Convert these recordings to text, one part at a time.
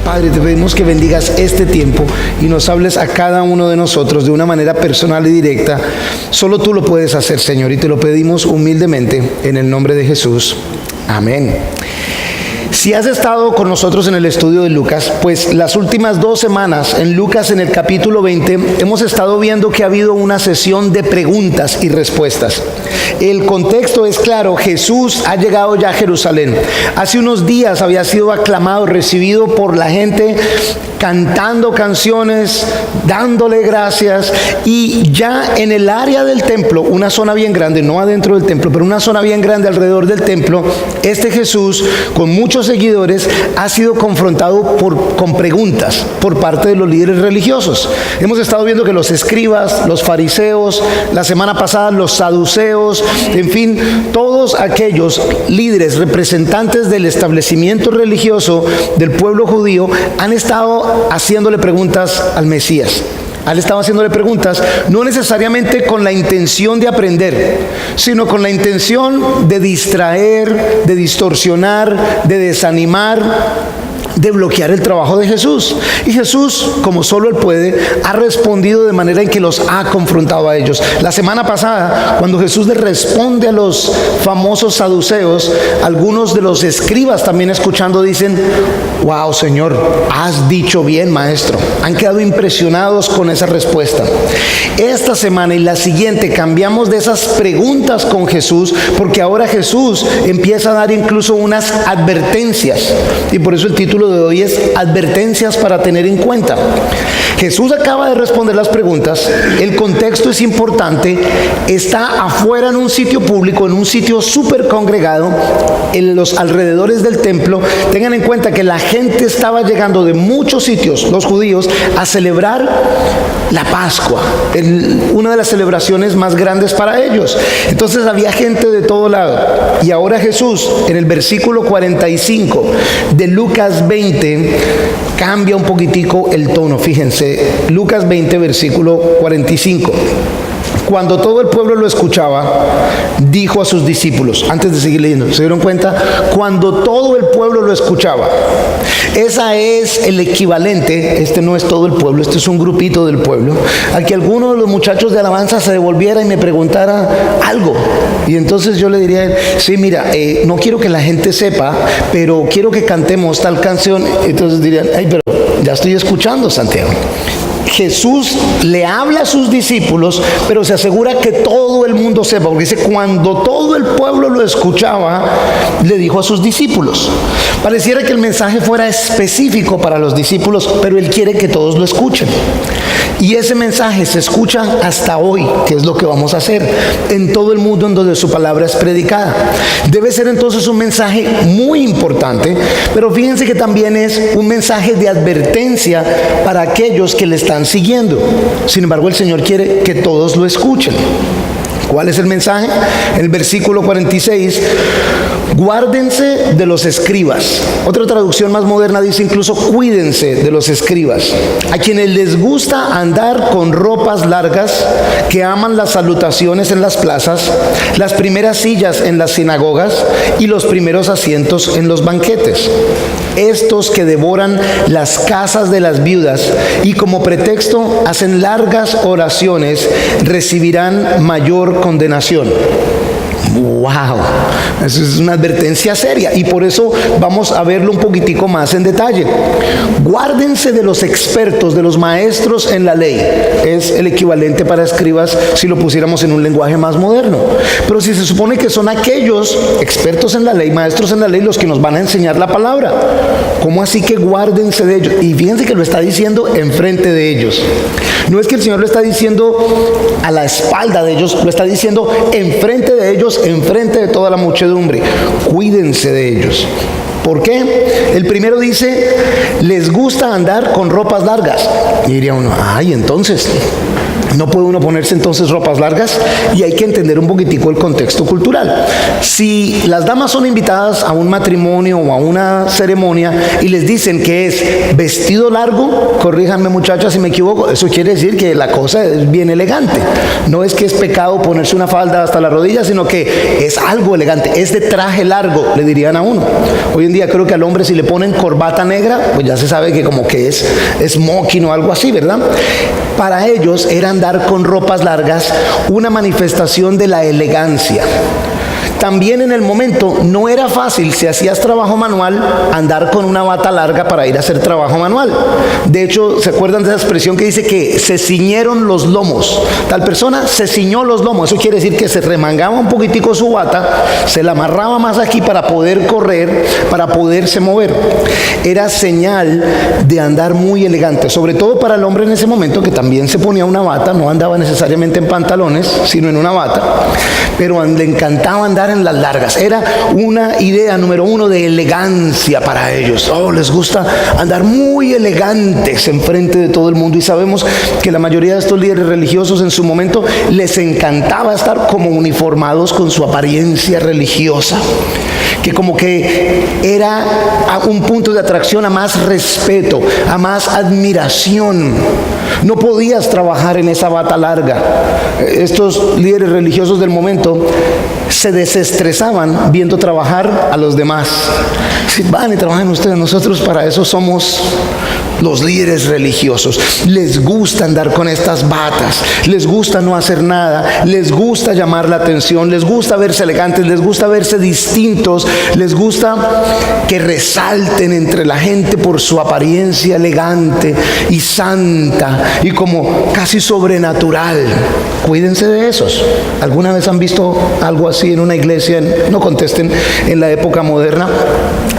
Padre, te pedimos que bendigas este tiempo y nos hables a cada uno de nosotros de una manera personal y directa. Solo tú lo puedes hacer, Señor, y te lo pedimos humildemente en el nombre de Jesús. Amén. Si has estado con nosotros en el estudio de Lucas, pues las últimas 2 semanas en Lucas, en el capítulo 20, hemos estado viendo que ha habido una sesión de preguntas y respuestas. El contexto es claro: Jesús ha llegado ya a Jerusalén. Hace unos días había sido aclamado, recibido por la gente, cantando canciones, dándole gracias, y ya en el área del templo, una zona bien grande, no adentro del templo, pero una zona bien grande alrededor del templo, este Jesús, con muchos seguidores, ha sido confrontado con preguntas por parte de los líderes religiosos. Hemos estado viendo que los escribas, los fariseos, la semana pasada los saduceos, en fin, todos aquellos líderes, representantes del establecimiento religioso del pueblo judío, han estado haciéndole preguntas al Mesías. Han estado haciéndole preguntas, no necesariamente con la intención de aprender, sino con la intención de distraer, de distorsionar, de desanimar, de bloquear el trabajo de Jesús. Y Jesús, como solo Él puede, ha respondido de manera en que los ha confrontado a ellos. La semana pasada, cuando Jesús le responde a los famosos saduceos, algunos de los escribas también escuchando dicen: wow, Señor, has dicho bien, maestro. Han quedado impresionados con esa respuesta. Esta semana y la siguiente cambiamos de esas preguntas con Jesús, porque ahora Jesús empieza a dar incluso unas advertencias, y por eso el título de hoy es advertencias para tener en cuenta. Jesús acaba de responder las preguntas. El contexto es importante. Está afuera en un sitio público, en un sitio súper congregado, en los alrededores del templo. Tengan en cuenta que la gente estaba llegando de muchos sitios, los judíos, a celebrar la Pascua, una de las celebraciones más grandes para ellos. Entonces había gente de todo lado. Y ahora Jesús, en el versículo 45 de Lucas 20, cambia un poquitico el tono. Fíjense, Lucas 20, versículo 45. Cuando todo el pueblo lo escuchaba, dijo a sus discípulos, antes de seguir leyendo, ¿se dieron cuenta? Cuando todo el pueblo lo escuchaba. Esa es el equivalente, este no es todo el pueblo, este es un grupito del pueblo, a que alguno de los muchachos de alabanza se devolviera y me preguntara algo. Y entonces yo le diría a él: sí, mira, no quiero que la gente sepa, pero quiero que cantemos tal canción. Entonces dirían: ay, pero ya estoy escuchando, Santiago. Jesús le habla a sus discípulos, pero se asegura que todo el mundo sepa, porque dice: cuando todo el pueblo lo escuchaba, le dijo a sus discípulos. Pareciera que el mensaje fuera específico para los discípulos, pero Él quiere que todos lo escuchen. Y ese mensaje se escucha hasta hoy, que es lo que vamos a hacer, en todo el mundo en donde su palabra es predicada. Debe ser entonces un mensaje muy importante, pero fíjense que también es un mensaje de advertencia para aquellos que le están siguiendo. Sin embargo, el Señor quiere que todos lo escuchen. ¿Cuál es el mensaje? En el versículo 46, guárdense de los escribas. Otra traducción más moderna dice incluso: cuídense de los escribas, a quienes les gusta andar con ropas largas, que aman las salutaciones en las plazas, las primeras sillas en las sinagogas y los primeros asientos en los banquetes. Estos que devoran las casas de las viudas y como pretexto hacen largas oraciones, recibirán mayor condenación. ¡Wow! Eso es una advertencia seria, y por eso vamos a verlo un poquitico más en detalle. Guárdense de los expertos, de los maestros en la ley. Es el equivalente para escribas si lo pusiéramos en un lenguaje más moderno. Pero si se supone que son aquellos expertos en la ley, maestros en la ley, los que nos van a enseñar la palabra, ¿cómo así que guárdense de ellos? Y fíjense que lo está diciendo enfrente de ellos. No es que el Señor lo está diciendo a la espalda de ellos, lo está diciendo enfrente de ellos, enfrente de toda la muchedumbre. Cuídense de ellos. ¿Por qué? El primero dice: les gusta andar con ropas largas. Y diría uno: ay, entonces No puede uno ponerse entonces ropas largas, y hay que entender un poquitico el contexto cultural. Si las damas son invitadas a un matrimonio o a una ceremonia y les dicen que es vestido largo, corríjanme muchachas si me equivoco, eso quiere decir que la cosa es bien elegante. No es que es pecado ponerse una falda hasta la rodilla, sino que es algo elegante, es de traje largo, le dirían a uno. Hoy en día creo que al hombre si le ponen corbata negra, pues ya se sabe que como que es smoking o algo así, ¿verdad? Para ellos era andar con ropas largas una manifestación de la elegancia. También en el momento no era fácil, si hacías trabajo manual, andar con una bata larga para ir a hacer trabajo manual. De hecho, ¿se acuerdan de esa expresión que dice que se ciñeron los lomos? Tal persona se ciñó los lomos. Eso quiere decir que se remangaba un poquitico su bata, se la amarraba más aquí para poder correr, para poderse mover. Era señal de andar muy elegante, sobre todo para el hombre en ese momento, que también se ponía una bata, no andaba necesariamente en pantalones, sino en una bata, pero le encantaba andar en las largas. Era una idea número uno de elegancia para ellos. Les gusta andar muy elegantes enfrente de todo el mundo, y sabemos que la mayoría de estos líderes religiosos en su momento les encantaba estar como uniformados con su apariencia religiosa, que como que era un punto de atracción a más respeto, a más admiración. No podías trabajar en esa bata larga. Estos líderes religiosos del momento se desestresaban viendo trabajar a los demás. Si van y trabajan ustedes, nosotros para eso somos los líderes religiosos. Les gusta andar con estas batas, les gusta no hacer nada, les gusta llamar la atención, les gusta verse elegantes, les gusta verse distintos, les gusta que resalten entre la gente por su apariencia elegante y santa y como casi sobrenatural. Cuídense de esos. ¿Alguna vez han visto algo así en una iglesia? No contesten, en la época moderna.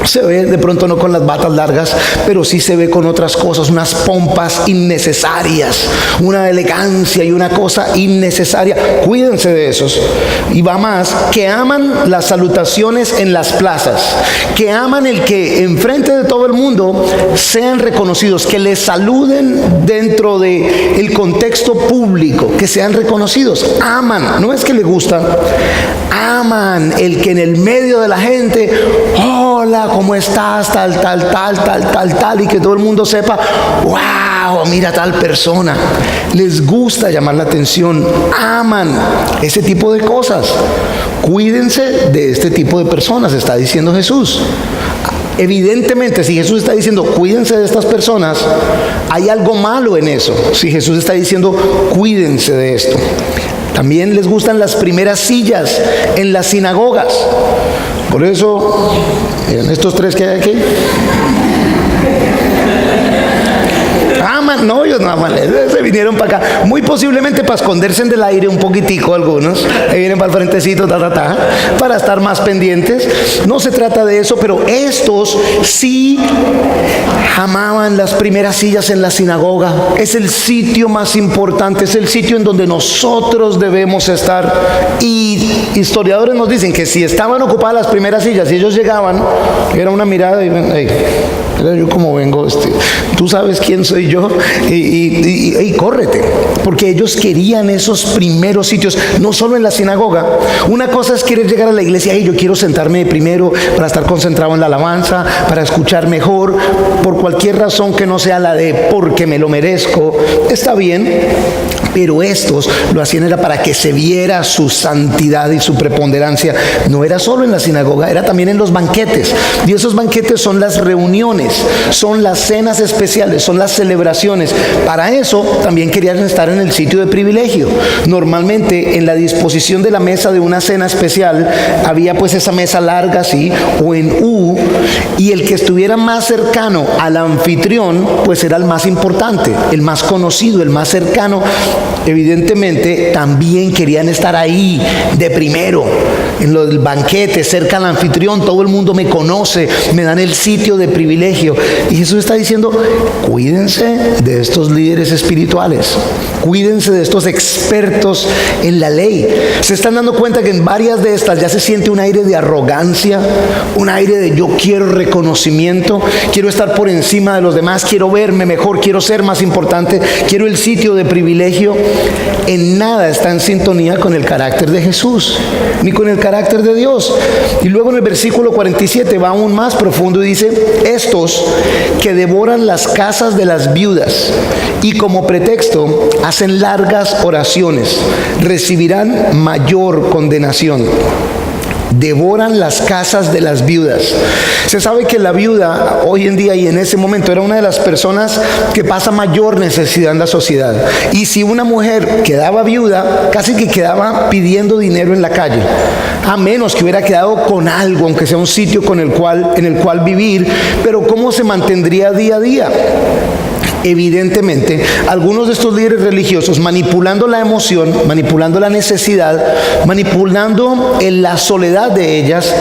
Se ve de pronto no con las batas largas, pero sí se ve con otras cosas, unas pompas innecesarias, una elegancia y una cosa innecesaria. Cuídense de esos. Y va más, que aman las salutaciones en las plazas, que aman el que enfrente de todo el mundo sean reconocidos, que les saluden dentro de el contexto público, que sean reconocidos. Aman, no es que les gusta, aman el que en el medio de la gente, hola, ¿cómo estás? Tal, y que todo el mundo sepa, wow, mira tal persona. Les gusta llamar la atención, aman ese tipo de cosas. Cuídense de este tipo de personas, está diciendo Jesús. Evidentemente, si Jesús está diciendo cuídense de estas personas, hay algo malo en eso. Si Jesús está diciendo cuídense de esto. También les gustan las primeras sillas en las sinagogas. Por eso, miren estos tres que hay aquí. Aman, no, ellos no aman, se vinieron para acá, muy posiblemente para esconderse del aire un poquitico algunos, ahí vienen para el frentecito, para estar más pendientes. No se trata de eso, pero estos sí amaban las primeras sillas en la sinagoga. Es el sitio más importante, es el sitio en donde nosotros debemos estar. Y historiadores nos dicen que si estaban ocupadas las primeras sillas y ellos llegaban, era una mirada y hey, mira yo cómo vengo, tú sabes quién soy yo, y córrete, porque ellos querían esos primeros sitios, no solo en la sinagoga. Una cosa es querer llegar a la iglesia, yo quiero sentarme primero para estar concentrado en la alabanza, para escuchar mejor, por cualquier razón que no sea la de porque me lo merezco. Está bien, pero estos lo hacían era para que se viera su santidad y su preponderancia. No era solo en la sinagoga, era también en los banquetes, y esos banquetes son las reuniones, son las cenas especiales, son las celebraciones. Para eso también querían estar en el sitio de privilegio. Normalmente en la disposición de la mesa de una cena especial había pues esa mesa larga así o en U, y el que estuviera más cercano al anfitrión pues era el más importante, el más conocido, el más cercano. Evidentemente también querían estar ahí de primero. en los banquetes, cerca al anfitrión, todo el mundo me conoce, me dan el sitio de privilegio. Y Jesús está diciendo, cuídense de estos líderes espirituales, cuídense de estos expertos en la ley. Se están dando cuenta que en varias de estas ya se siente un aire de arrogancia, un aire de yo quiero reconocimiento, quiero estar por encima de los demás, quiero verme mejor, quiero ser más importante, quiero el sitio de privilegio. En nada está en sintonía con el carácter de Jesús, ni con el carácter de Dios. Y luego en el versículo 47 va aún más profundo y dice, estos que devoran las casas de las viudas y como pretexto hacen largas oraciones, recibirán mayor condenación. Devoran las casas de las viudas. Se sabe que la viuda hoy en día y en ese momento era una de las personas que pasa mayor necesidad en la sociedad. Y si una mujer quedaba viuda, casi que quedaba pidiendo dinero en la calle, a menos que hubiera quedado con algo, aunque sea un sitio en el cual vivir. Pero ¿cómo se mantendría día a día? Evidentemente, algunos de estos líderes religiosos, manipulando la emoción, manipulando la necesidad, manipulando la soledad de ellas,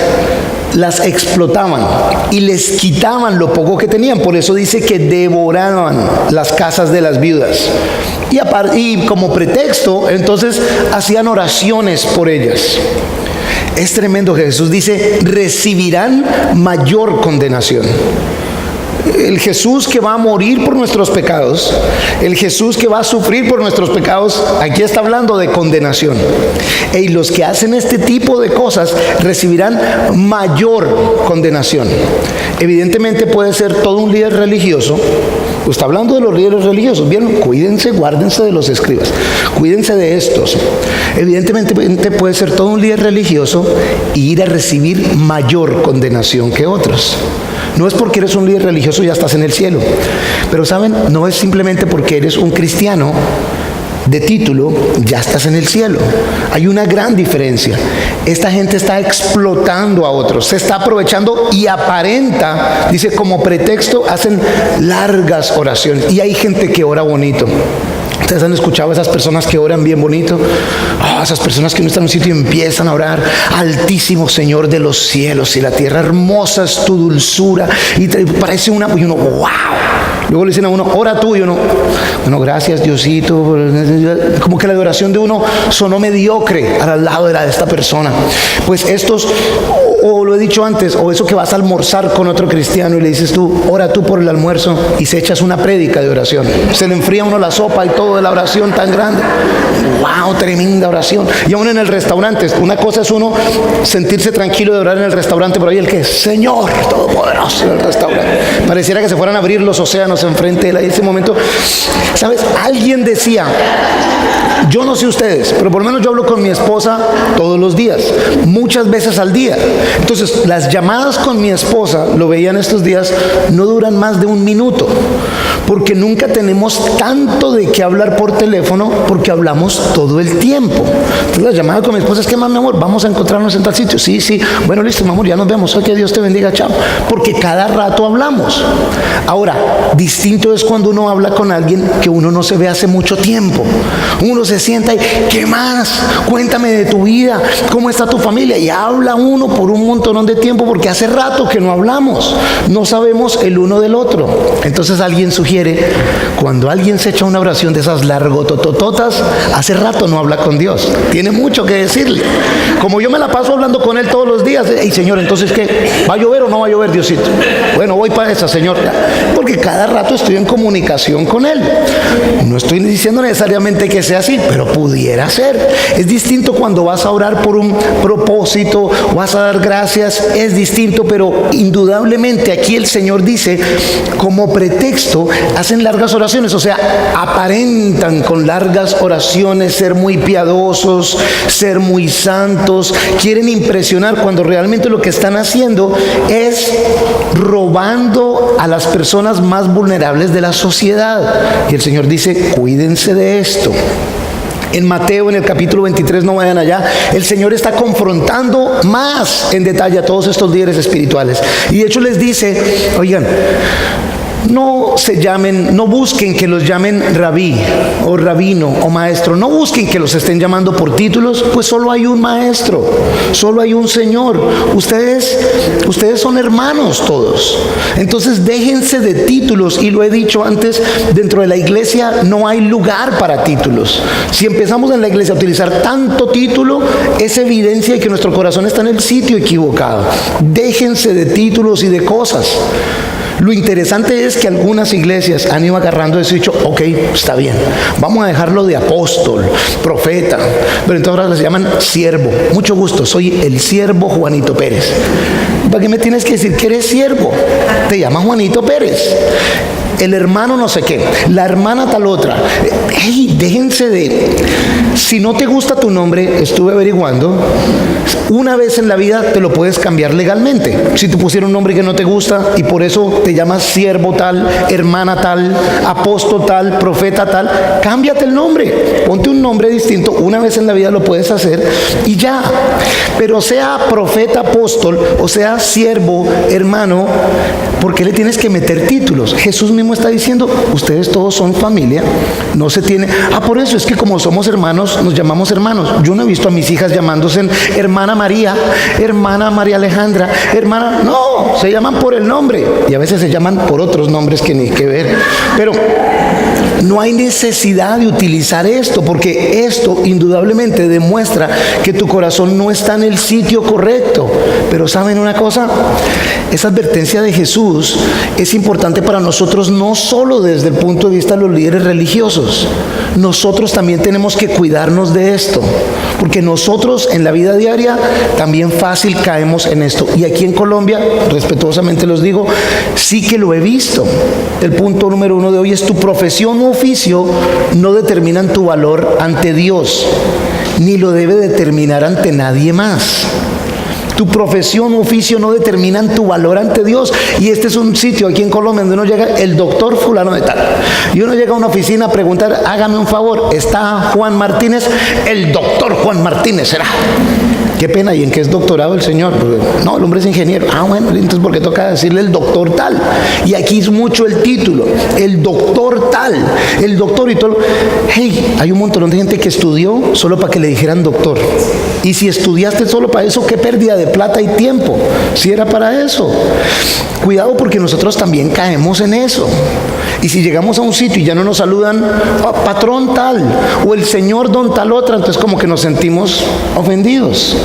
las explotaban y les quitaban lo poco que tenían. Por eso dice que devoraban las casas de las viudas. Y como pretexto, entonces hacían oraciones por ellas. Es tremendo que Jesús dice, recibirán mayor condenación. El Jesús que va a morir por nuestros pecados, el Jesús que va a sufrir por nuestros pecados, aquí está hablando de condenación. Y los que hacen este tipo de cosas recibirán mayor condenación. Evidentemente puede ser todo un líder religioso. Está hablando de los líderes religiosos. Bien, cuídense, guárdense de los escribas, cuídense de estos. Evidentemente puede ser todo un líder religioso y ir a recibir mayor condenación que otros. No es porque eres un líder religioso ya estás en el cielo. Pero saben, no es simplemente porque eres un cristiano de título, ya estás en el cielo. Hay una gran diferencia. Esta gente está explotando a otros, se está aprovechando y aparenta, dice, como pretexto hacen largas oraciones. Y hay gente que ora bonito. ¿Ustedes han escuchado a esas personas que oran bien bonito? Esas personas que no están en un sitio y empiezan a orar, Altísimo Señor de los cielos y la tierra, hermosa es tu dulzura, y parece y uno, wow. Luego le dicen a uno, ora tú, y uno, bueno, gracias Diosito. Como que la oración de uno sonó mediocre al lado de la de esta persona. Pues estos, o lo he dicho antes, o eso que vas a almorzar con otro cristiano y le dices tú, ora tú por el almuerzo, y se echas una prédica de oración. Se le enfría a uno la sopa y todo de la oración tan grande. Wow, tremenda oración. Y aún en el restaurante, una cosa es uno sentirse tranquilo de orar en el restaurante, pero ahí el que, Señor Todopoderoso, en el restaurante. Pareciera que se fueran a abrir los océanos enfrente de él. En ese momento, ¿sabes? Alguien decía, yo no sé ustedes, pero por lo menos yo hablo con mi esposa todos los días, muchas veces al día. Entonces, las llamadas con mi esposa, lo veían estos días, no duran más de un minuto, porque nunca tenemos tanto de qué hablar por teléfono, porque hablamos todo el tiempo. Entonces, la llamada con mi esposa es, ¿qué más, mi amor? Vamos a encontrarnos en tal sitio. Sí, bueno, listo, mi amor, ya nos vemos. Que Dios te bendiga, chao. Porque cada rato hablamos. Ahora, distinto es cuando uno habla con alguien que uno no se ve hace mucho tiempo. Uno se sienta y, ¿qué más? Cuéntame de tu vida, ¿cómo está tu familia? Y habla uno por un montón de tiempo, porque hace rato que no hablamos, no sabemos el uno del otro. Entonces alguien sugiere, cuando alguien se echa una oración de esas largototototas, hace rato no habla con Dios, tiene mucho que decirle. Como yo me la paso hablando con Él todos los días, hey Señor, entonces ¿qué? ¿Va a llover o no va a llover, Diosito? Bueno, voy para esa, Señor, porque cada rato estoy en comunicación con Él. No estoy diciendo necesariamente que sea así, pero pudiera ser. Es distinto cuando vas a orar por un propósito, vas a dar gracias, es distinto, pero indudablemente aquí el Señor dice, como pretexto hacen largas oraciones, o sea, aparentan con largas oraciones ser muy piadosos, ser muy santos, quieren impresionar, cuando realmente lo que están haciendo es robando a las personas más vulnerables de la sociedad. Y el Señor dice, cuídense de esto. En Mateo, en el capítulo 23, no vayan allá, el Señor está confrontando más en detalle a todos estos líderes espirituales. Y de hecho les dice, oigan, no busquen que los llamen rabí o rabino o maestro, no busquen que los estén llamando por títulos, pues solo hay un maestro, solo hay un Señor. Ustedes son hermanos todos. Entonces déjense de títulos, y lo he dicho antes, dentro de la iglesia no hay lugar para títulos. Si empezamos en la iglesia a utilizar tanto título, es evidencia de que nuestro corazón está en el sitio equivocado. Déjense de títulos y de cosas. Lo interesante es que algunas iglesias han ido agarrando eso y dicho, ok, está bien, vamos a dejarlo de apóstol, profeta, pero entonces ahora se llaman siervo. Mucho gusto, soy el siervo Juanito Pérez. ¿Para qué me tienes que decir que eres siervo? Te llamas Juanito Pérez. El hermano no sé qué, la hermana tal otra. Hey, déjense de... Si no te gusta tu nombre, estuve averiguando, una vez en la vida te lo puedes cambiar legalmente. Si te pusieron un nombre que no te gusta y por eso te llamas siervo tal, hermana tal, apóstol tal, profeta tal, cámbiate el nombre, ponte un nombre distinto. Una vez en la vida lo puedes hacer y ya. Pero sea profeta, apóstol, o sea siervo, hermano, ¿por qué le tienes que meter títulos? Jesús mismo está diciendo, ustedes todos son familia, no se tiene... por eso es que como somos hermanos, nos llamamos hermanos. Yo no he visto a mis hijas llamándose hermana María, hermana María Alejandra, hermana... No, se llaman por el nombre, y a veces se llaman por otros nombres que ni que ver. Pero no hay necesidad de utilizar esto, porque esto indudablemente demuestra que tu corazón no está en el sitio correcto. Pero ¿saben una cosa? Esa advertencia de Jesús es importante para nosotros, no solo desde el punto de vista de los líderes religiosos. Nosotros también tenemos que cuidarnos de esto, porque nosotros en la vida diaria también fácil caemos en esto. Y aquí en Colombia, respetuosamente los digo, sí que lo he visto. El punto número 1 de hoy es: tu profesión u oficio no determinan tu valor ante Dios, ni lo debe determinar ante nadie más. Tu profesión u oficio no determinan tu valor ante Dios. Y este es un sitio aquí en Colombia donde uno llega, el doctor fulano de tal, y uno llega a una oficina a preguntar, hágame un favor, ¿está Juan Martínez? El doctor Juan Martínez será. Qué pena, ¿y en qué es doctorado el señor? No, el hombre es ingeniero. Bueno, entonces ¿por qué toca decirle el doctor tal? Y aquí es mucho el título, el doctor tal, el doctor y todo. Hey, hay un montón de gente que estudió solo para que le dijeran doctor. Y si estudiaste solo para eso, qué pérdida de plata y tiempo, si era para eso. Cuidado, porque nosotros también caemos en eso. Y si llegamos a un sitio y ya no nos saludan, patrón tal, o el señor don tal otra, entonces como que nos sentimos ofendidos.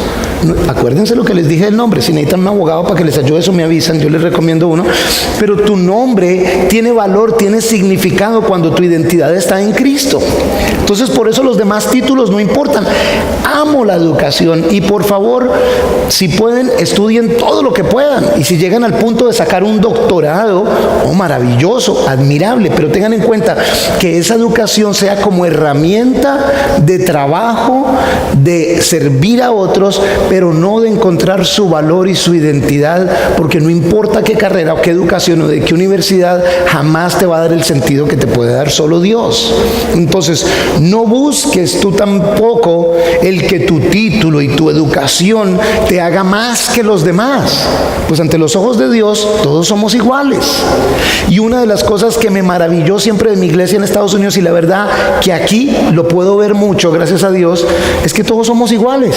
Acuérdense lo que les dije del nombre. Si necesitan un abogado para que les ayude, eso me avisan, yo les recomiendo uno. Pero tu nombre tiene valor, tiene significado cuando tu identidad está en Cristo. Entonces por eso los demás títulos no importan. Amo la educación, y por favor, si pueden, estudien todo lo que puedan, y si llegan al punto de sacar un doctorado, maravilloso, admirable, pero tengan en cuenta que esa educación sea como herramienta de trabajo, de servir a otros, pero no de encontrar su valor y su identidad, porque no importa qué carrera o qué educación o de qué universidad, jamás te va a dar el sentido que te puede dar solo Dios. Entonces, no busques tú tampoco el que tu título y tu educación te haga más que los demás, pues ante los ojos de Dios todos somos iguales. Y una de las cosas que me maravilló siempre de mi iglesia en Estados Unidos, y la verdad que aquí lo puedo ver mucho, gracias a Dios, es que todos somos iguales.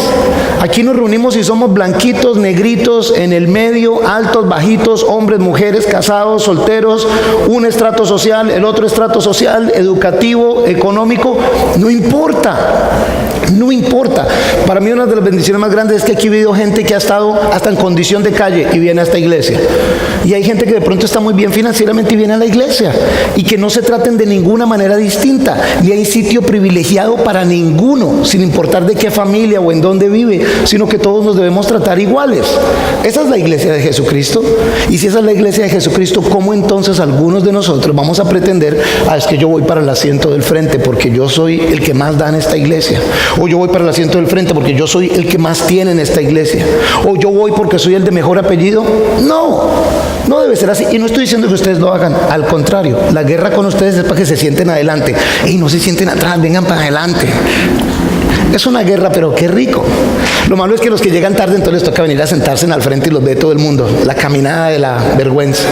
Aquí nos reunimos y somos blanquitos, negritos, en el medio, altos, bajitos, hombres, mujeres, casados, solteros, un estrato social, el otro estrato social, educativo, económico, no importa. No importa. Para mí una de las bendiciones más grandes es que aquí he vivido gente que ha estado hasta en condición de calle y viene a esta iglesia. Y hay gente que de pronto está muy bien financieramente y viene a la iglesia. Y que no se traten de ninguna manera distinta. Y hay sitio privilegiado para ninguno, sin importar de qué familia o en dónde vive, sino que todos nos debemos tratar iguales. Esa es la iglesia de Jesucristo. Y si esa es la iglesia de Jesucristo, ¿cómo entonces algunos de nosotros vamos a pretender, es que yo voy para el asiento del frente porque yo soy el que más da en esta iglesia? O yo voy para el asiento del frente porque yo soy el que más tiene en esta iglesia. O yo voy porque soy el de mejor apellido. No, no debe ser así. Y no estoy diciendo que ustedes lo hagan. Al contrario, la guerra con ustedes es para que se sienten adelante. Y no se sienten atrás, vengan para adelante. Es una guerra, pero qué rico. Lo malo es que los que llegan tarde, entonces les toca venir a sentarse al frente y los ve todo el mundo. La caminada de la vergüenza.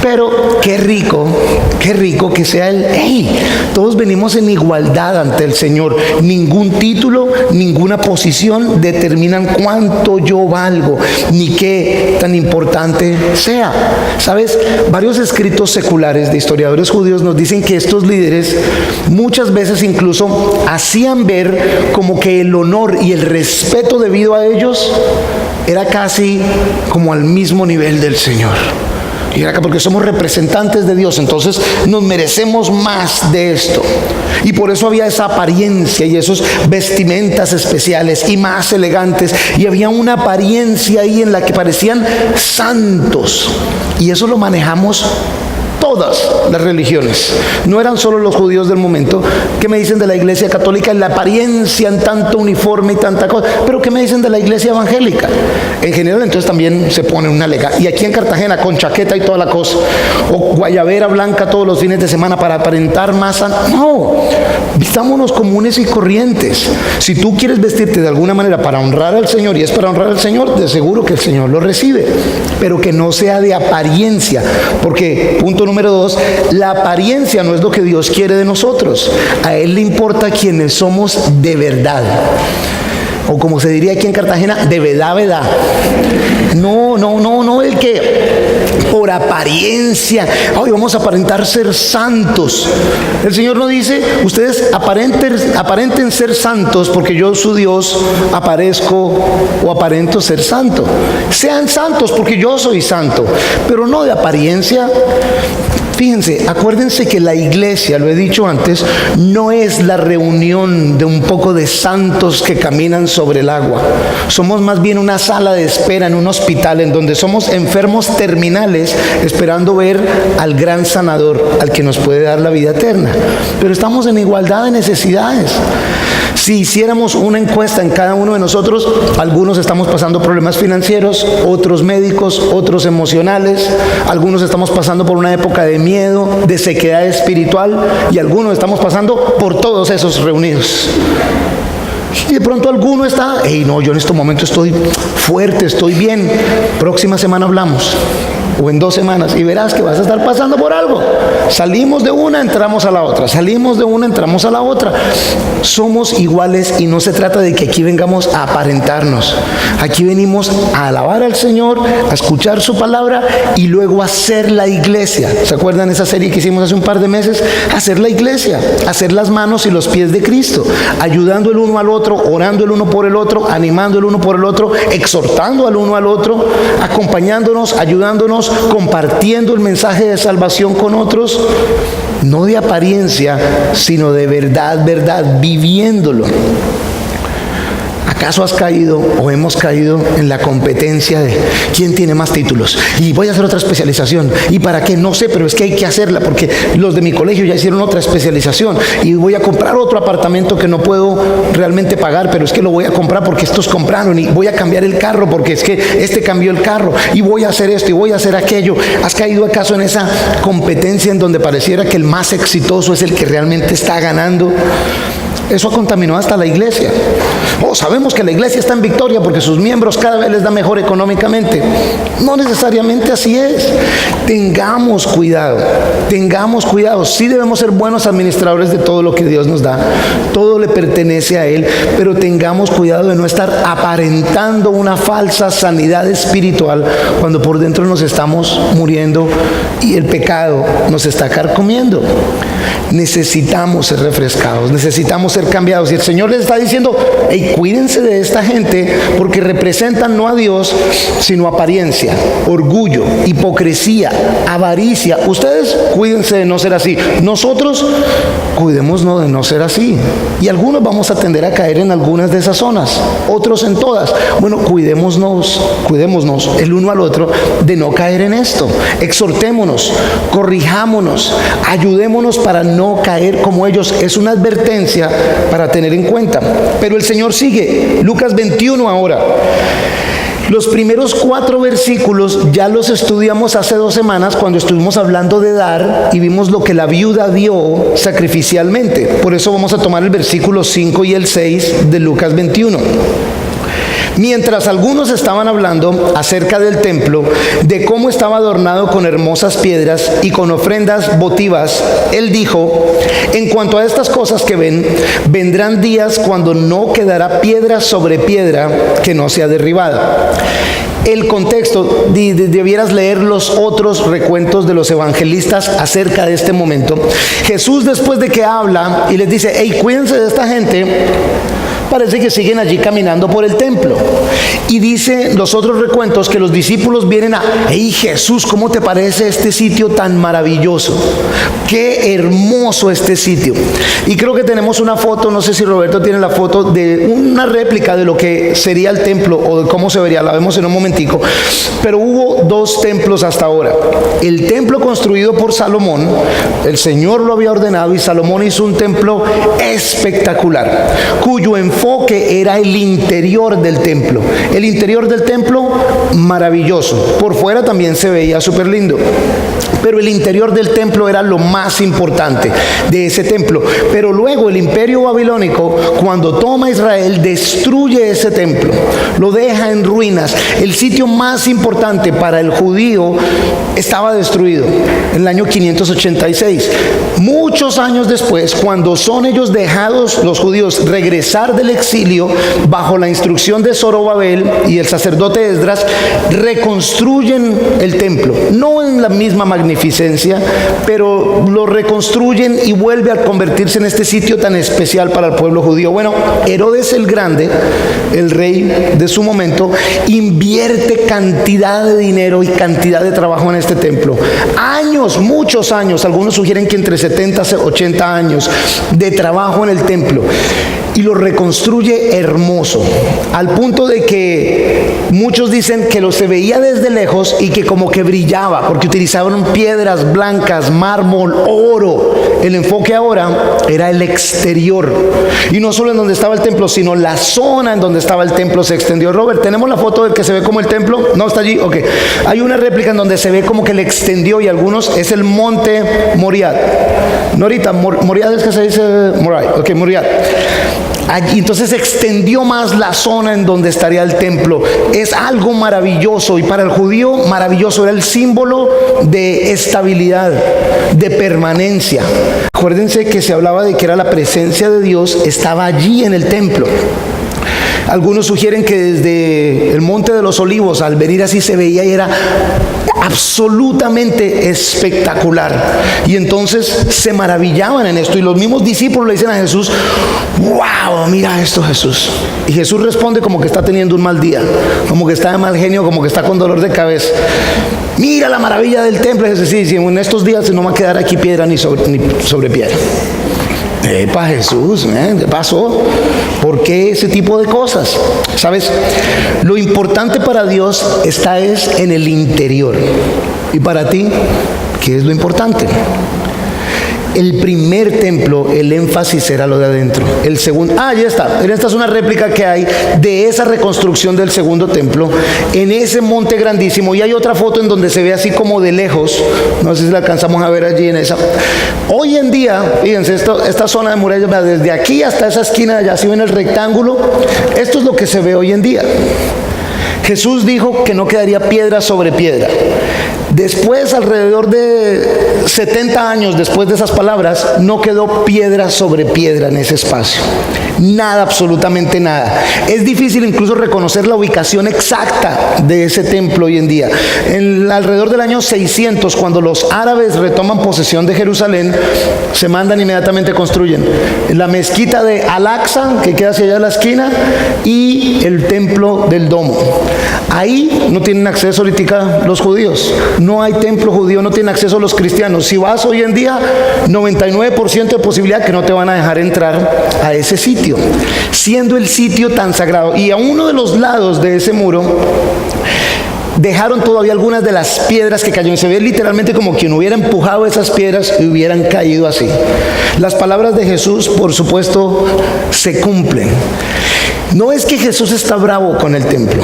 Pero qué rico que sea todos venimos en igualdad ante el Señor. Ningún título, ninguna posición determinan cuánto yo valgo, ni qué tan importante sea. ¿Sabes? Varios escritos seculares de historiadores judíos nos dicen que estos líderes muchas veces incluso hacían ver como que el honor y el respeto debido a ellos era casi como al mismo nivel del Señor. Y era porque somos representantes de Dios, entonces nos merecemos más de esto. Y por eso había esa apariencia y esos vestimentas especiales y más elegantes. Y había una apariencia ahí en la que parecían santos. Y eso lo manejamos todas las religiones. No eran solo los judíos del momento. ¿Qué me dicen de la iglesia católica en la apariencia, en tanto uniforme y tanta cosa? Pero ¿qué me dicen de la iglesia evangélica? En general, entonces también se pone una lega. Y aquí en Cartagena, con chaqueta y toda la cosa. O guayabera blanca todos los fines de semana para aparentar más. No, vistámonos comunes y corrientes. Si tú quieres vestirte de alguna manera para honrar al Señor, y es para honrar al Señor, de seguro que el Señor lo recibe. Pero que no sea de apariencia. Porque, punto número 2, la apariencia no es lo que Dios quiere de nosotros. A Él le importa quienes somos de verdad. O como se diría aquí en Cartagena, de verdad. No, el que por apariencia, hoy vamos a aparentar ser santos. El Señor no dice, ustedes aparenten ser santos porque yo, su Dios, aparezco o aparento ser santo. Sean santos porque yo soy santo, pero no de apariencia. Fíjense, acuérdense que la iglesia, lo he dicho antes, no es la reunión de un poco de santos que caminan sobre el agua. Somos más bien una sala de espera en un hospital en donde somos enfermos terminales esperando ver al gran sanador, al que nos puede dar la vida eterna. Pero estamos en igualdad de necesidades. Si hiciéramos una encuesta en cada uno de nosotros, algunos estamos pasando problemas financieros, otros médicos, otros emocionales, algunos estamos pasando por una época de miedo, de sequedad espiritual, y algunos estamos pasando por todos esos reunidos. Y de pronto alguno está, no, yo en este momento estoy fuerte, estoy bien, próxima semana hablamos, o en 2 semanas, y verás que vas a estar pasando por algo. Salimos de una, entramos a la otra, salimos de una, entramos a la otra. Somos iguales y no se trata de que aquí vengamos a aparentarnos. Aquí venimos a alabar al Señor, a escuchar su palabra y luego a hacer la iglesia. ¿Se acuerdan esa serie que hicimos hace un par de meses? Hacer la iglesia, hacer las manos y los pies de Cristo, ayudando el uno al otro, orando el uno por el otro, animando el uno por el otro, exhortando al uno al otro, acompañándonos, ayudándonos, compartiendo el mensaje de salvación con otros, no de apariencia, sino de verdad, viviéndolo. ¿Acaso has caído o hemos caído en la competencia de quién tiene más títulos? Y voy a hacer otra especialización. ¿Y para qué? No sé, pero es que hay que hacerla porque los de mi colegio ya hicieron otra especialización. Y voy a comprar otro apartamento que no puedo realmente pagar, pero es que lo voy a comprar porque estos compraron. Y voy a cambiar el carro porque es que este cambió el carro. Y voy a hacer esto y voy a hacer aquello. ¿Has caído acaso en esa competencia en donde pareciera que el más exitoso es el que realmente está ganando? Eso contaminó hasta la iglesia. Sabemos que la iglesia está en victoria porque sus miembros cada vez les da mejor económicamente. No necesariamente así es. Tengamos cuidado. Sí debemos ser buenos administradores de todo lo que Dios nos da. Todo le pertenece a Él, pero tengamos cuidado de no estar aparentando una falsa sanidad espiritual cuando por dentro nos estamos muriendo y el pecado nos está carcomiendo. Necesitamos ser refrescados, necesitamos ser cambiados. Y el Señor les está diciendo, cuídense de esta gente porque representan no a Dios, sino apariencia, orgullo, hipocresía, avaricia. Ustedes cuídense de no ser así. Nosotros cuidémonos de no ser así. Y algunos vamos a tender a caer en algunas de esas zonas, otros en todas. Bueno, cuidémonos el uno al otro de no caer en esto. Exhortémonos, corrijámonos, ayudémonos para no caer como ellos. Es una advertencia para tener en cuenta. Pero el Señor sigue. Lucas 21 ahora. Los primeros 4 versículos ya los estudiamos hace 2 semanas cuando estuvimos hablando de dar y vimos lo que la viuda dio sacrificialmente. Por eso vamos a tomar el versículo 5 y el 6 de Lucas 21. Mientras algunos estaban hablando acerca del templo, de cómo estaba adornado con hermosas piedras y con ofrendas votivas, él dijo: en cuanto a estas cosas que ven, vendrán días cuando no quedará piedra sobre piedra que no sea derribada. El contexto, debieras leer los otros recuentos de los evangelistas acerca de este momento. Jesús, después de que habla y les dice: hey, cuídense de esta gente, parece que siguen allí caminando por el templo. Y dice los otros recuentos que los discípulos vienen a: hey Jesús, ¿cómo te parece este sitio tan maravilloso? Qué hermoso este sitio. Y creo que tenemos una foto, no sé si Roberto tiene la foto, de una réplica de lo que sería el templo o de cómo se vería, la vemos en un momentico. Pero hubo 2 templos hasta ahora. El templo construido por Salomón, el Señor lo había ordenado y Salomón hizo un templo espectacular, cuyo enfoque era el interior del templo. El interior del templo, maravilloso. Por fuera también se veía súper lindo, pero el interior del templo era lo más importante de ese templo. Pero luego el imperio babilónico, cuando toma Israel, destruye ese templo, lo deja en ruinas. El sitio más importante para el judío estaba destruido en el año 586. Muchos años después, cuando son ellos dejados, los judíos, regresar del exilio, bajo la instrucción de Zorobabel y el sacerdote Esdras, reconstruyen el templo, no en la misma magnificencia, pero lo reconstruyen y vuelve a convertirse en este sitio tan especial para el pueblo judío. Bueno, Herodes el Grande, el rey de su momento, invierte cantidad de dinero y cantidad de trabajo en este templo. Años, muchos años, algunos sugieren que entre 70 y 80 años de trabajo en el templo. Y lo reconstruye hermoso, al punto de que muchos dicen que se veía desde lejos y que como que brillaba, porque utilizaban piedras blancas, mármol, oro. El enfoque ahora era el exterior, y no solo en donde estaba el templo, sino la zona en donde estaba el templo se extendió. Robert, ¿tenemos la foto del que se ve como el templo? ¿No está allí? Ok. Hay una réplica en donde se ve como que le extendió, y algunos, es el monte Moriah. Norita, Moriah es que se dice Moriah. Ok, Moriah. Allí entonces se extendió más la zona en donde estaría el templo. Es algo maravilloso, y para el judío maravilloso, era el símbolo de estabilidad, de permanencia. Acuérdense que se hablaba de que era la presencia de Dios, estaba allí en el templo. Algunos sugieren que desde el Monte de los Olivos, al venir así, se veía y era absolutamente espectacular. Y entonces se maravillaban en esto, y los mismos discípulos le dicen a Jesús: wow, mira esto, Jesús. Y Jesús responde como que está teniendo un mal día, como que está de mal genio, como que está con dolor de cabeza. Mira la maravilla del templo. Y Jesús: sí, en estos días no va a quedar aquí piedra ni sobre piedra. Epa, Jesús, ¿qué pasó? ¿Por qué ese tipo de cosas? ¿Sabes? Lo importante para Dios está en el interior. ¿Y para ti qué es lo importante? El primer templo, el énfasis era lo de adentro. El segundo, ya está. Esta es una réplica que hay de esa reconstrucción del segundo templo en ese monte grandísimo. Y hay otra foto en donde se ve así como de lejos. No sé si la alcanzamos a ver allí en esa. Hoy en día, fíjense, esta zona de muralla, desde aquí hasta esa esquina de allá, si ven el rectángulo, esto es lo que se ve hoy en día. Jesús dijo que no quedaría piedra sobre piedra. Después, alrededor de 70 años después de esas palabras, no quedó piedra sobre piedra en ese espacio. Nada, absolutamente nada. Es difícil incluso reconocer la ubicación exacta de ese templo hoy en día. Alrededor del año 600, cuando los árabes retoman posesión de Jerusalén, se mandan inmediatamente, construyen la mezquita de Al-Aqsa, que queda hacia allá a la esquina, y el templo del Domo. Ahí no tienen acceso ahorita los judíos. No hay templo judío, no tienen acceso los cristianos. Si vas hoy en día, 99% de posibilidad que no te van a dejar entrar a ese sitio, siendo el sitio tan sagrado. Y a uno de los lados de ese muro dejaron todavía algunas de las piedras que cayeron. Se ve literalmente como quien hubiera empujado esas piedras y hubieran caído así. Las palabras de Jesús, por supuesto, se cumplen. No es que Jesús está bravo con el templo,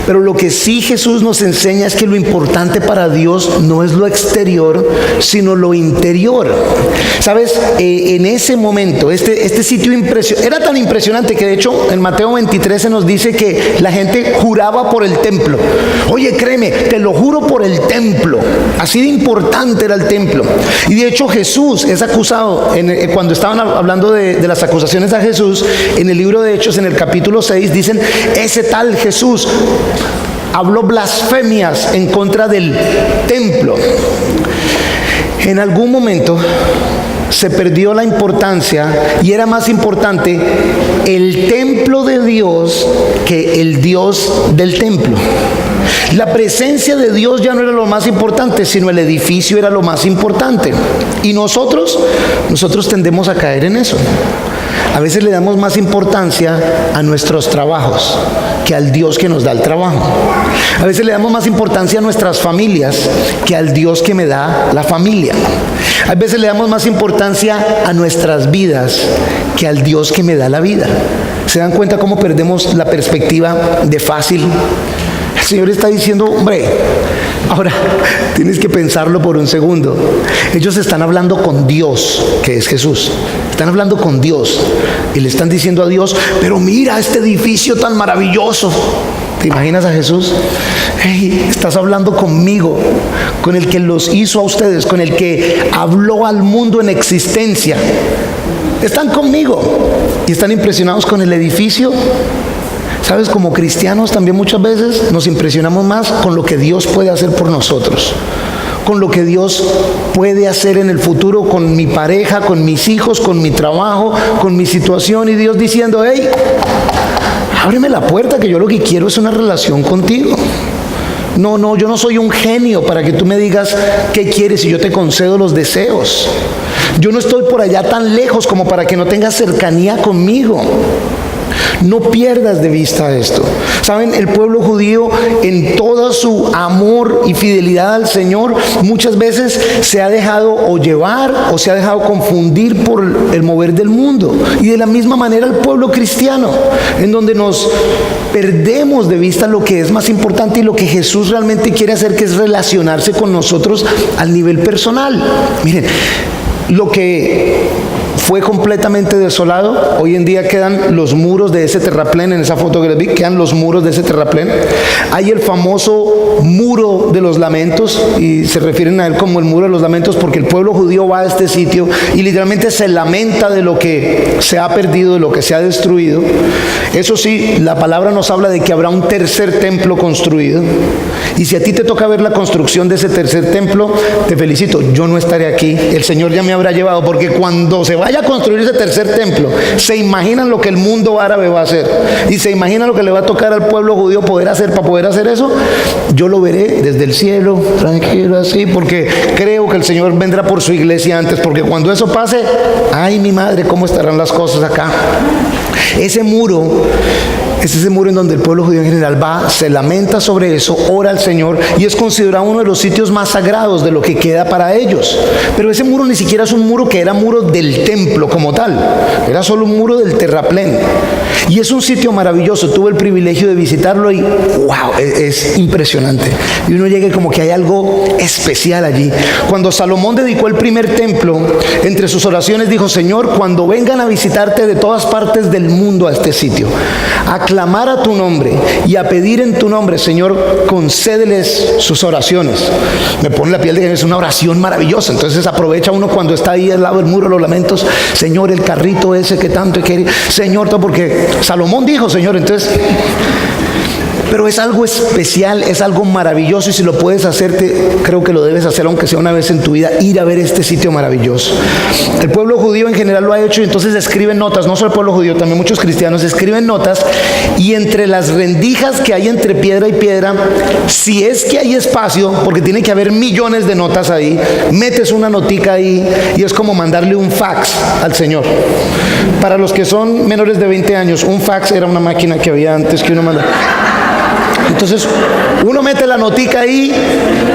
Pero lo que sí Jesús nos enseña es que lo importante para Dios no es lo exterior, sino lo interior. ¿Sabes? En ese momento, este sitio era tan impresionante que de hecho en Mateo 23 se nos dice que la gente juraba por el templo. Oye, créeme, te lo juro por el templo. Así de importante era el templo. Y de hecho Jesús es acusado, cuando estaban hablando de las acusaciones a Jesús, en el libro de Hechos, en el capítulo 6, dicen, ese tal Jesús habló blasfemias en contra del templo. En algún momento se perdió la importancia y era más importante el templo de Dios que el Dios del templo. La presencia de Dios ya no era lo más importante, sino el edificio era lo más importante. Y nosotros tendemos a caer en eso. A veces le damos más importancia a nuestros trabajos que al Dios que nos da el trabajo. A veces le damos más importancia a nuestras familias que al Dios que me da la familia. A veces le damos más importancia a nuestras vidas que al Dios que me da la vida. ¿Se dan cuenta cómo perdemos la perspectiva de fácil? El Señor está diciendo, hombre, ahora tienes que pensarlo por un segundo. Ellos están hablando con Dios, que es Jesús. Están hablando con Dios y le están diciendo a Dios, pero mira este edificio tan maravilloso. ¿Te imaginas a Jesús? Hey, estás hablando conmigo, con el que los hizo a ustedes, con el que habló al mundo en existencia. Están conmigo y están impresionados con el edificio. ¿Sabes? Como cristianos también muchas veces nos impresionamos más con lo que Dios puede hacer por nosotros, con lo que Dios puede hacer en el futuro con mi pareja, con mis hijos, con mi trabajo, con mi situación, y Dios diciendo, hey, ábreme la puerta, que yo lo que quiero es una relación contigo. No, yo no soy un genio para que tú me digas qué quieres y yo te concedo los deseos. Yo no estoy por allá tan lejos como para que no tengas cercanía conmigo. No pierdas de vista esto. Saben, el pueblo judío, en todo su amor y fidelidad al Señor, muchas veces se ha dejado o llevar o se ha dejado confundir por el mover del mundo. Y de la misma manera el pueblo cristiano, en donde nos perdemos de vista lo que es más importante y lo que Jesús realmente quiere hacer, que es relacionarse con nosotros al nivel personal. Miren, lo que fue completamente desolado, hoy en día quedan los muros de ese terraplén. En esa foto que les vi, quedan los muros de ese terraplén. Hay el famoso muro de los lamentos, y se refieren a él como el muro de los lamentos porque el pueblo judío va a este sitio y literalmente se lamenta de lo que se ha perdido, de lo que se ha destruido. Eso sí, la palabra nos habla de que habrá un tercer templo construido, y si a ti te toca ver la construcción de ese tercer templo, te felicito. Yo no estaré aquí, el Señor ya me habrá llevado, porque cuando se vaya a construir ese tercer templo, se imaginan lo que el mundo árabe va a hacer, y se imaginan lo que le va a tocar al pueblo judío poder hacer para poder hacer eso. Yo lo veré desde el cielo, tranquilo así, porque creo que el Señor vendrá por su iglesia antes, porque cuando eso pase, ay mi madre, cómo estarán las cosas acá. Ese muro es ese muro en donde el pueblo judío en general va, se lamenta sobre eso, ora al Señor, y es considerado uno de los sitios más sagrados de lo que queda para ellos. Pero ese muro ni siquiera es un muro que era muro del templo como tal, era solo un muro del terraplén. Y es un sitio maravilloso. Tuve el privilegio de visitarlo y wow, es impresionante. Y uno llega y como que hay algo especial allí. Cuando Salomón dedicó el primer templo, entre sus oraciones dijo: Señor, cuando vengan a visitarte de todas partes del mundo a este sitio, a clamar a tu nombre y a pedir en tu nombre, Señor, concédeles sus oraciones. Me pone la piel de que es una oración maravillosa. Entonces aprovecha uno cuando está ahí al lado del muro de los lamentos: Señor, el carrito ese que tanto he querido, Señor, todo, porque Salomón dijo, Señor. Entonces, pero es algo especial, es algo maravilloso, y si lo puedes hacer, creo que lo debes hacer, aunque sea una vez en tu vida, ir a ver este sitio maravilloso. El pueblo judío en general lo ha hecho, y entonces escriben notas. No solo el pueblo judío, también muchos cristianos escriben notas, y entre las rendijas que hay entre piedra y piedra, si es que hay espacio, porque tiene que haber millones de notas ahí, metes una notica ahí, y es como mandarle un fax al Señor. Para los que son menores de 20 años, un fax era una máquina que había antes que uno mandaba. Entonces uno mete la notica ahí,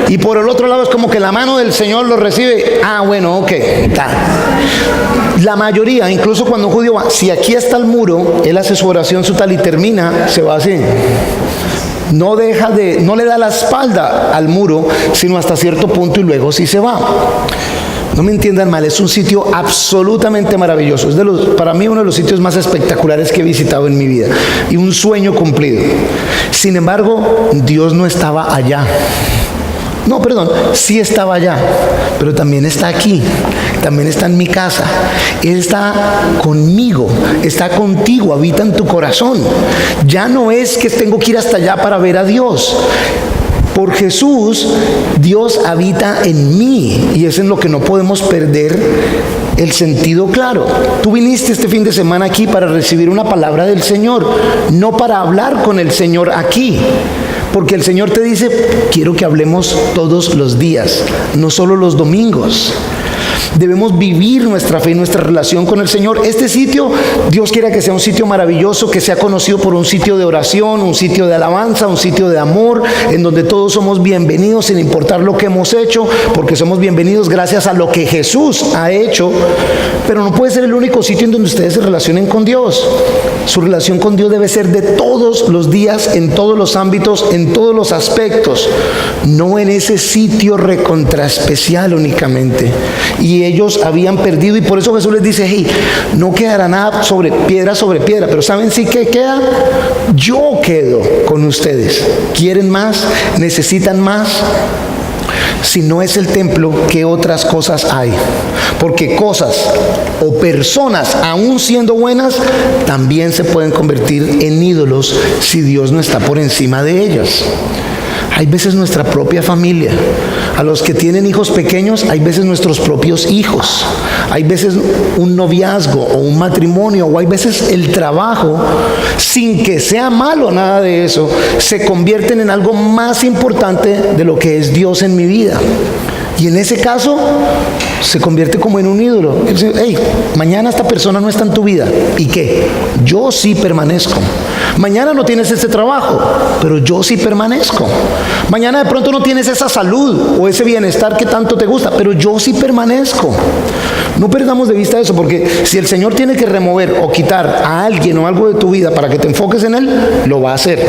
y por el otro lado es como que la mano del Señor lo recibe. Ah, bueno, ok, está. La mayoría, incluso cuando un judío va, si aquí está el muro, él hace su oración, su tal, y termina, se va así. no le da la espalda al muro, sino hasta cierto punto y luego sí se va. No me entiendan mal, es un sitio absolutamente maravilloso. Es para mí uno de los sitios más espectaculares que he visitado en mi vida y un sueño cumplido. Sin embargo, Dios no estaba allá. No, perdón, sí estaba allá, pero también está aquí, también está en mi casa. Él está conmigo, está contigo, habita en tu corazón. Ya no es que tengo que ir hasta allá para ver a Dios. Por Jesús, Dios habita en mí, y es en lo que no podemos perder el sentido claro. Tú viniste este fin de semana aquí para recibir una palabra del Señor, no para hablar con el Señor aquí. Porque el Señor te dice, quiero que hablemos todos los días, no solo los domingos. Debemos vivir nuestra fe y nuestra relación con el Señor. Este sitio, Dios quiera que sea un sitio maravilloso, que sea conocido por un sitio de oración, un sitio de alabanza, un sitio de amor, en donde todos somos bienvenidos sin importar lo que hemos hecho, porque somos bienvenidos gracias a lo que Jesús ha hecho. Pero no puede ser el único sitio en donde ustedes se relacionen con Dios. Su relación con Dios debe ser de todos los días, en todos los ámbitos, en todos los aspectos, no en ese sitio recontraespecial únicamente. Y ellos habían perdido, y por eso Jesús les dice, hey, no quedará nada sobre piedra, pero ¿saben sí que queda? Yo quedo con ustedes. ¿Quieren más? ¿Necesitan más? Si no es el templo, ¿qué otras cosas hay? Porque cosas o personas, aún siendo buenas, también se pueden convertir en ídolos si Dios no está por encima de ellas. Hay veces nuestra propia familia. A los que tienen hijos pequeños, hay veces nuestros propios hijos. Hay veces un noviazgo o un matrimonio, o hay veces el trabajo, sin que sea malo nada de eso, se convierten en algo más importante de lo que es Dios en mi vida. Y en ese caso, se convierte como en un ídolo. Hey, mañana esta persona no está en tu vida. ¿Y qué? Yo sí permanezco. Mañana no tienes ese trabajo, pero yo sí permanezco. Mañana de pronto no tienes esa salud o ese bienestar que tanto te gusta, pero yo sí permanezco. No perdamos de vista eso, porque si el Señor tiene que remover o quitar a alguien o algo de tu vida para que te enfoques en Él, lo va a hacer.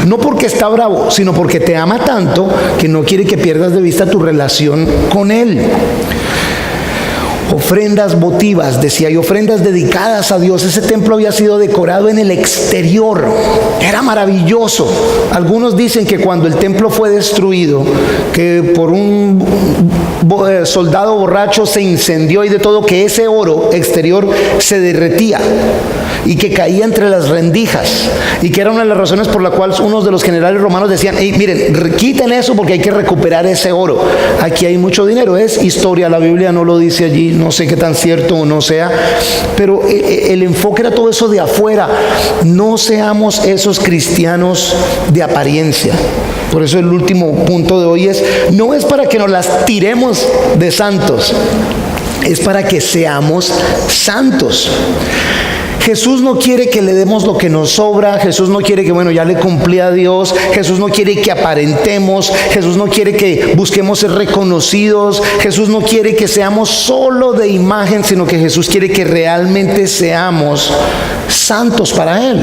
No porque está bravo, sino porque te ama tanto que no quiere que pierdas de vista tu relación con Él. Ofrendas votivas, decía, y ofrendas dedicadas a Dios. Ese templo había sido decorado en el exterior, era maravilloso. Algunos dicen que cuando el templo fue destruido, que por un soldado borracho se incendió y de todo, que ese oro exterior se derretía y que caía entre las rendijas, y que era una de las razones por la cual unos de los generales romanos decían, hey, miren, quiten eso porque hay que recuperar ese oro. Aquí hay mucho dinero. Es historia, la Biblia no lo dice allí, no sé qué tan cierto o no sea, pero el enfoque era todo eso de afuera. No seamos esos cristianos de apariencia. Por eso el último punto de hoy no es para que nos las tiremos de santos, es para que seamos santos. Jesús no quiere que le demos lo que nos sobra. Jesús no quiere que, bueno, ya le cumplí a Dios. Jesús no quiere que aparentemos. Jesús no quiere que busquemos ser reconocidos. Jesús no quiere que seamos solo de imagen, sino que Jesús quiere que realmente seamos santos para Él.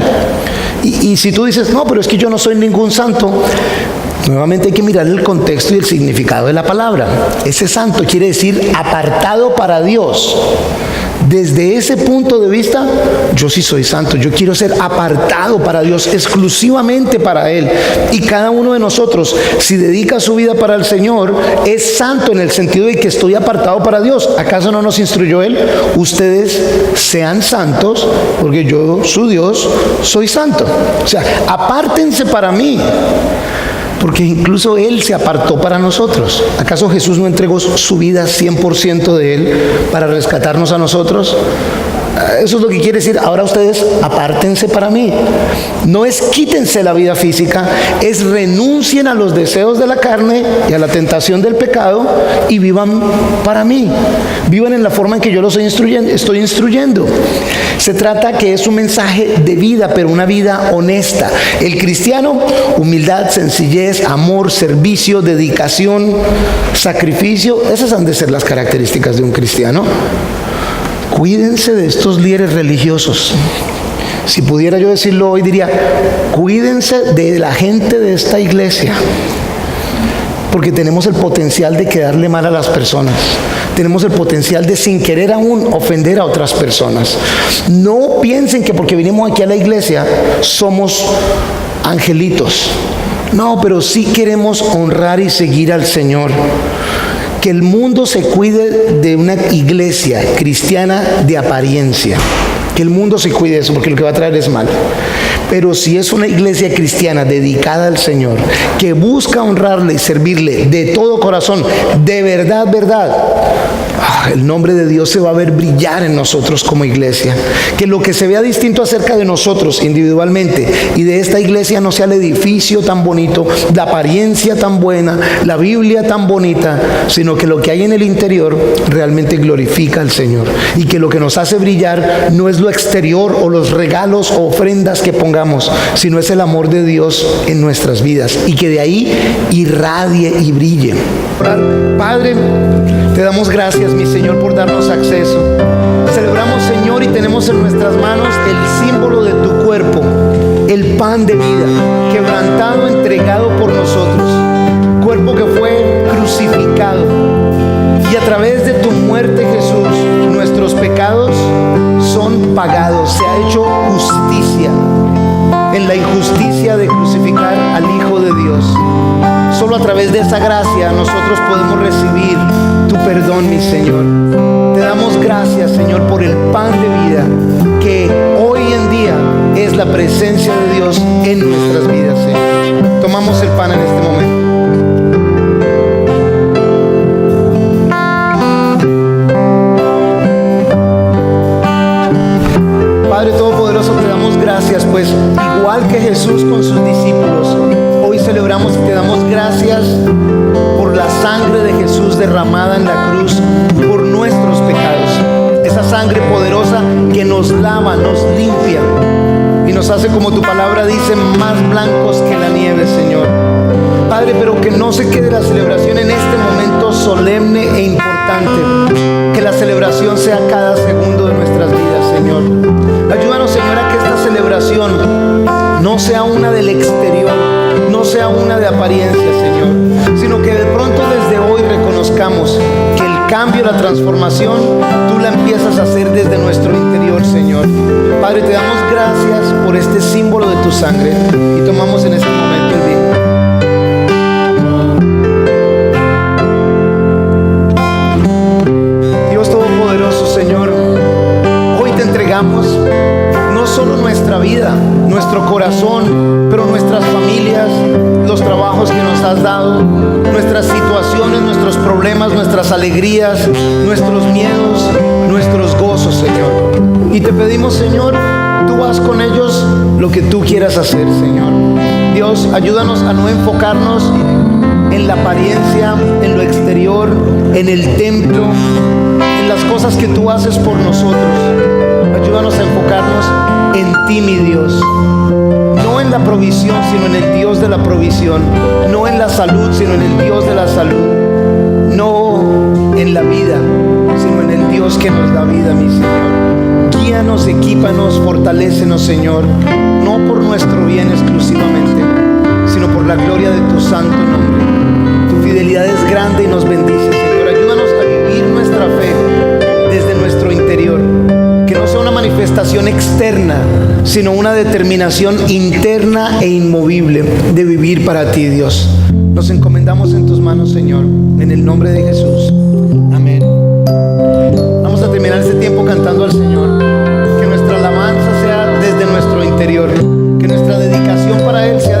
Y si tú dices, no, pero es que yo no soy ningún santo, nuevamente hay que mirar el contexto y el significado de la palabra. Ese santo quiere decir apartado para Dios. Desde ese punto de vista, yo sí soy santo. Yo quiero ser apartado para Dios, exclusivamente para Él. Y cada uno de nosotros, si dedica su vida para el Señor, es santo en el sentido de que estoy apartado para Dios. ¿Acaso no nos instruyó Él? Ustedes sean santos, porque yo, su Dios, soy santo. O sea, apártense para mí, porque incluso Él se apartó para nosotros. ¿Acaso Jesús no entregó su vida 100% de Él para rescatarnos a nosotros? Eso es lo que quiere decir. Ahora ustedes apártense para mí. No es quítense la vida física, es renuncien a los deseos de la carne y a la tentación del pecado y vivan para mí. Vivan en la forma en que yo los estoy instruyendo. Se trata que es un mensaje de vida, pero una vida honesta. El cristiano, humildad, sencillez, amor, servicio, dedicación, sacrificio, esas han de ser las características de un cristiano. Cuídense de estos líderes religiosos Si pudiera yo decirlo hoy, diría, cuídense de la gente de esta iglesia, porque tenemos el potencial de quedarle mal a las personas. Tenemos el potencial de, sin querer aún, ofender a otras personas. No piensen que porque vinimos aquí a la iglesia somos angelitos. No, pero sí queremos honrar y seguir al Señor. Que el mundo se cuide de una iglesia cristiana de apariencia. Que el mundo se cuide de eso, porque lo que va a traer es mal. Pero si es una iglesia cristiana dedicada al Señor, que busca honrarle y servirle de todo corazón, de verdad, el nombre de Dios se va a ver brillar en nosotros como iglesia. Que lo que se vea distinto acerca de nosotros individualmente y de esta iglesia no sea el edificio tan bonito, la apariencia tan buena, la Biblia tan bonita, sino que lo que hay en el interior realmente glorifica al Señor. Y que lo que nos hace brillar no es lo exterior o los regalos o ofrendas que pongamos, sino es el amor de Dios en nuestras vidas, y que de ahí irradie y brille. Padre, te damos gracias, mi Señor, por darnos acceso. Celebramos, Señor, y tenemos en nuestras manos el símbolo de tu cuerpo, el pan de vida, quebrantado, entregado por nosotros. Cuerpo que fue crucificado. Y a través de tu muerte, Jesús, nuestros pecados son pagados. Se ha hecho justicia en la injusticia de crucificar al Hijo de Dios. Solo a través de esa gracia nosotros podemos recibir tu perdón, mi Señor. Te damos gracias, Señor, por el pan de vida que hoy en día es la presencia de Dios en nuestras vidas, Señor. Tomamos el pan en este momento. Padre Todopoderoso, te damos gracias, pues igual que Jesús con sus discípulos, hoy celebramos y te damos gracias por la sangre de Jesús derramada en la cruz por nuestros pecados. Esa sangre poderosa que nos lava, nos limpia y nos hace, como tu palabra dice, más blancos que la nieve, Señor. Padre, pero que no se quede la celebración en este momento solemne e importante. Que la celebración sea cada segundo de nuestras vidas, Señor. Ayúdanos, Señor, a que esta celebración no sea una del exterior, no sea una de apariencia, Señor, sino que de pronto desde hoy reconozcamos que el cambio, la transformación, tú la empiezas a hacer desde nuestro interior, Señor. Padre, te damos gracias por este símbolo de tu sangre y tomamos en este momento el vino. Dios Todopoderoso, Señor, hoy te entregamos no solo nuestra vida, nuestro corazón, pero nuestras familias, los trabajos que nos has dado, nuestras situaciones, nuestros problemas, nuestras alegrías, nuestros miedos, nuestros gozos, Señor. Y te pedimos, Señor, tú haz con ellos lo que tú quieras hacer, Señor. Dios, ayúdanos a no enfocarnos en la apariencia, en lo exterior, en el templo, en las cosas que tú haces por nosotros. Ayúdanos a enfocarnos en ti, mi Dios. No en la provisión, sino en el Dios de la provisión. No en la salud, sino en el Dios de la salud. No en la vida, sino en el Dios que nos da vida, mi Señor. Guíanos, equípanos, fortalécenos, Señor. No por nuestro bien exclusivamente, sino por la gloria de tu santo nombre. Tu fidelidad es grande y nos bendice, Señor. Ayúdanos a vivir nuestra fe desde nuestro interior. Que no sea una manifestación externa, sino una determinación interna e inmovible de vivir para ti, Dios. Nos encomendamos en tus manos, Señor, en el nombre de Jesús. Amén. Vamos a terminar este tiempo cantando al Señor. Que nuestra alabanza sea desde nuestro interior. Que nuestra dedicación para Él sea